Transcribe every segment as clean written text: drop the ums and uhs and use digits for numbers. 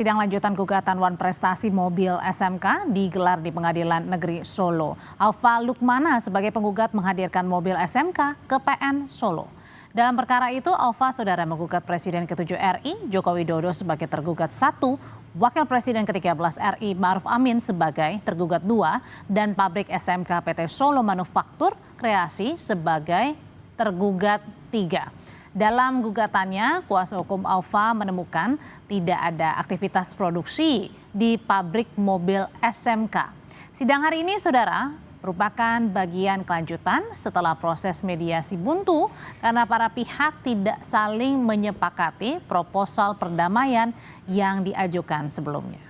Sidang lanjutan gugatan Wan Prestasi mobil SMK digelar di Pengadilan Negeri Solo. Alfa Lukmana sebagai penggugat menghadirkan mobil SMK ke PN Solo. Dalam perkara itu, Alfa saudara menggugat Presiden ke-7 RI Joko Widodo sebagai tergugat 1, Wakil Presiden ke-13 RI Ma'ruf Amin sebagai tergugat 2, dan pabrik SMK PT Solo Manufaktur Kreasi sebagai tergugat 3. Dalam gugatannya, kuasa hukum Alfa menemukan tidak ada aktivitas produksi di pabrik mobil SMK. Sidang hari ini, saudara, merupakan bagian kelanjutan setelah proses mediasi buntu karena para pihak tidak saling menyepakati proposal perdamaian yang diajukan sebelumnya.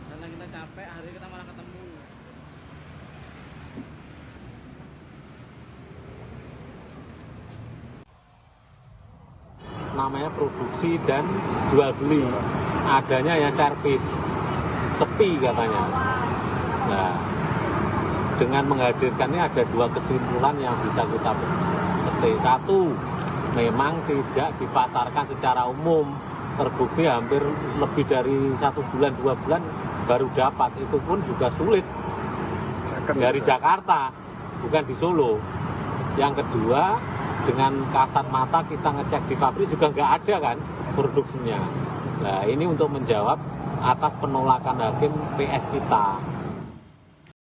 Karena kita capek, hari kita malah ketemu. Namanya produksi dan jual beli, adanya ya servis, sepi katanya. Nah, dengan menghadirkannya ada 2 kesimpulan yang bisa kita petik. 1, memang tidak dipasarkan secara umum, terbukti hampir lebih dari 1 bulan 2 bulan baru dapat, itu pun juga sulit dari Jakarta, bukan di Solo. Yang kedua, dengan kasat mata kita ngecek di pabrik juga nggak ada kan produksinya. Nah, ini untuk menjawab atas penolakan hakim PS kita.